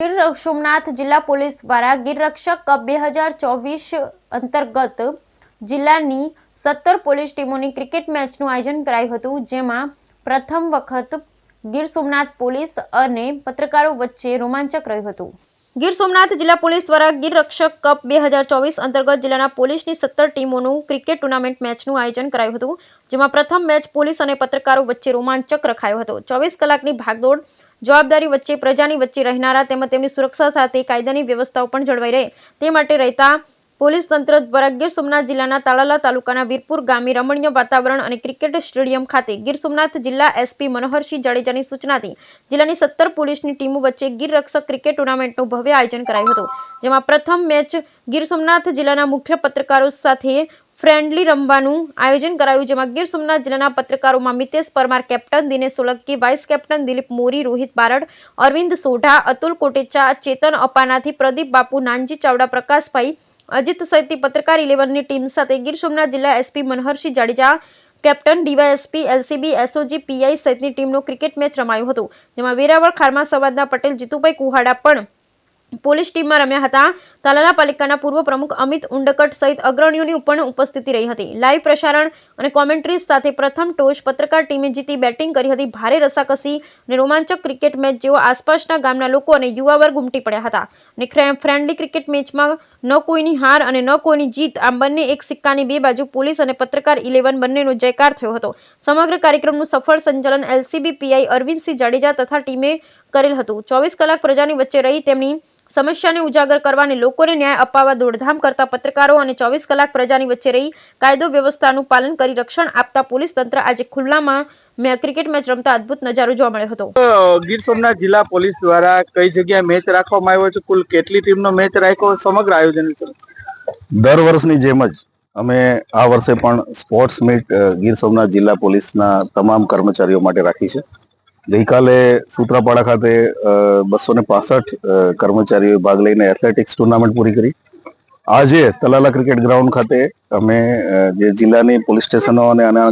ગીર સોમનાથ જિલ્લા પોલીસ દ્વારા ગીર રક્ષક કપ 2024 અંતર્ગત જિલ્લાની 17 પોલીસ ટીમોની ક્રિકેટ મેચનું આયોજન કરાયું હતું, જેમાં પ્રથમ વખત ગીર સોમનાથ પોલીસ અને પત્રકારો વચ્ચે રોમાંચક રહ્યું હતું। ગીર સોમનાથ જિલ્લા પોલીસ દ્વારા ગીર રક્ષક કપ 2024 અંતર્ગત જિલ્લાના પોલીસની 17 ટીમોનું ક્રિકેટ ટુર્નામેન્ટ મેચનું આયોજન કરાયું હતું, જેમાં પ્રથમ મેચ પોલીસ અને પત્રકારો વચ્ચે રોમાંચક રખાયો હતો। 24 કલાકની ભાગદોડ જવાબદારી વચ્ચે પ્રજાની વચ્ચે રહેનારા તેમજ તેમની સુરક્ષા સાથે કાયદાની વ્યવસ્થાઓ પણ જળવાઈ રહે તે માટે રહેતા પોલીસ તંત્ર દ્વારા ગીર સોમનાથ જિલ્લાના તાલાલા તાલુકાના વીરપુર ગામે રમણીય વાતાવરણ અને ક્રિકેટ સ્ટેડિયમ ખાતે ગીર સોમનાથ જિલ્લા એસપી મનોહરસિંહ જાડેજાની સૂચનાથી જિલ્લાની 17 પોલીસની ટીમો વચ્ચે ગીર રક્ષક ક્રિકેટ ટુર્નામેન્ટનું ભવ્ય આયોજન કરાયું હતું, જેમાં પ્રથમ મેચ ગીર સોમનાથ જિલ્લાના મુખ્ય પત્રકારો સાથે ફ્રેન્ડલી રમવાનું આયોજન કરાયું, જેમાં ગીર સોમનાથ જિલ્લાના પત્રકારોમાં Mitesh Parmar captain, Dinesh Solanki vice captain, Dilip Mori, Rohit Barad, Arvind Sodha, Atul Kotecha, Chetan અપાનાથી, પ્રદીપ બાપુ, નાનજી ચાવડા, પ્રકાશભાઈ, અજીત સહિતની પત્રકાર 11ની ટીમ સાથે ગીર સોમનાથ જિલ્લા SP Manoharsinh Jadeja captain, DYSP, LCB, SOG, PI સહિતની ટીમનો ક્રિકેટ મેચ રમાયો હતો, જેમાં વેરાવળ ખારમા સમાજના પટેલ જીતુભાઈ કુહાડા પણ પોલીસ ટીમમાં રમ્યા હતા। તાલાલા પાલિકાના પૂર્વ પ્રમુખ અમિત ઉંડકટ સહિત અગ્રણીઓની પણ ઉપસ્થિતિ રહી હતી। લાઈવ પ્રસારણ અને કોમેન્ટ્રી સાથે પ્રથમ ટોચ પત્રકાર ટીમે જીતી બેટિંગ કરી હતી। ભારે રસાકસી અને રોમાંચક ક્રિકેટ મેચ જેવો આસપાસના ગામના લોકો અને યુવા વર્ગ ઉમટી પડ્યા હતા અને ફ્રેન્ડલી ક્રિકેટ મેચમાં ન કોઈની હાર અને ન કોઈની જીત, આમ બંને એક સિક્કાની બે બાજુ પોલીસ અને પત્રકાર 11 બંનેનો જયકાર થયો હતો। સમગ્ર કાર્યક્રમનું સફળ સંચાલન એલસીબી પીઆઈ અરવિંદસિંહ જાડેજા તથા ટીમે કરેલ હતું। 24 કલાક પ્રજાની વચ્ચે રહી તેમની સમસ્યાને ઉજાગર કરવા અને લોકોને ન્યાય અપાવવા દોડધામ કરતા પત્રકારો અને 24 કલાક પ્રજાની વચ્ચે રહી કાયદો વ્યવસ્થાનું પાલન કરી રક્ષણ આપતા પોલીસ તંત્ર આજે ખુલ્લામાં ક્રિકેટ મેચ રમતા અદ્ભુત નજારો જોવા મળ્યો હતો। ગીર સોમનાથ જિલ્લા પોલીસ દ્વારા કઈ જગ્યાએ મેચ રાખવામાં આવ્યો છે, કુલ કેટલી ટીમનો મેચ રાખ્યો, સમગ્ર આયોજન છે? દર વર્ષની જેમ જ અમે આ વર્ષે પણ સ્પોર્ટ્સ મીટ ગીર સોમનાથ જિલ્લા પોલીસના તમામ કર્મચારીઓ માટે રાખી છે। ગઈકાલે સૂત્રાપાડા ખાતે 265 કર્મચારીઓએ ભાગ લઈને એથ્લેટિક્સ ટુર્નામેન્ટ પૂરી કરી। આજે તલાલા ક્રિકેટ ગ્રાઉન્ડ ખાતે અમે જે જિલ્લાની પોલીસ સ્ટેશનો અને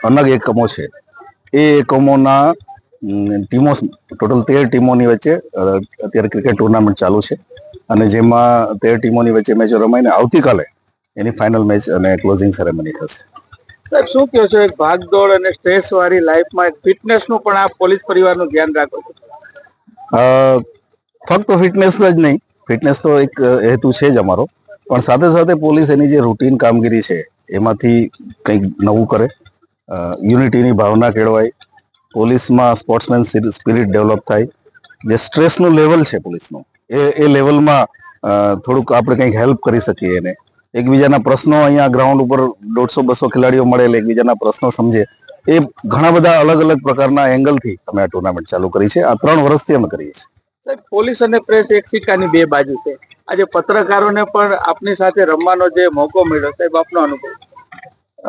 અલગ એકમો છે એ એકમોના ટીમો ટોટલ 13 ટીમોની વચ્ચે અત્યારે ક્રિકેટ ટુર્નામેન્ટ ચાલુ છે અને જેમાં 13 ટીમોની વચ્ચે મેચો રમાઈને આવતીકાલે એની ફાઇનલ મેચ અને ક્લોઝિંગ સેરેમની થશે। સાહેબ, શું કહો છો, એક ભાગદોડ અને સ્ટ્રેસ વાળી લાઈફમાં ફિટનેસનું પણ આ પોલીસ પરિવારનું ધ્યાન રાખો છો? ફક્ત ફિટનેસ જ નહીં, ફિટનેસ તો એક હેતુ છે જ અમારો, પણ સાથે સાથે પોલીસ એની જે રૂટીન કામગીરી છે એમાંથી કંઈક નવું કરે, યુનિટીની ભાવના કેળવાય, પોલીસમાં સ્પોર્ટ્સમેન સ્પિરિટ ડેવલપ થાય, જે સ્ટ્રેસનું લેવલ છે પોલીસનું એ લેવલમાં થોડુંક આપણે કંઈક હેલ્પ કરી શકીએ એને। એકબીજાના પ્રશ્નો અહીંયા ગ્રાઉન્ડ ઉપર 150-200 ખેલાડીઓ મળેલ એકબીજાના પ્રશ્નો સમજે, એ ઘણા બધા અલગ અલગ પ્રકારના એંગલથી અમે આ ટુર્નામેન્ટ ચાલુ કરી છે। આ 3 વર્ષથી અમે કરીએ છીએ। સાહેબ, પોલીસ અને પ્રેસ એક સિક્કાની બે બાજુ છે, આજે પત્રકારોને પણ આપની સાથે રમવાનો જે મોકો મળ્યો, સાહેબ આપનો અનુભવ?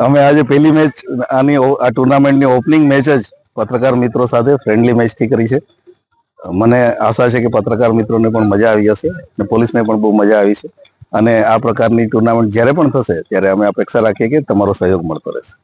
અમે આજે પહેલી મેચ આ ટુર્નામેન્ટની ઓપનિંગ મેચ જ પત્રકાર મિત્રો સાથે ફ્રેન્ડલી મેચથી કરી છે। મને આશા છે કે પત્રકાર મિત્રોને પણ મજા આવી હશે અને પોલીસને પણ બહુ મજા આવી છે અને આ પ્રકારની ટુર્નામેન્ટ જ્યારે પણ થશે ત્યારે અમે અપેક્ષા રાખીએ કે તમારો સહયોગ મળતો રહેશે।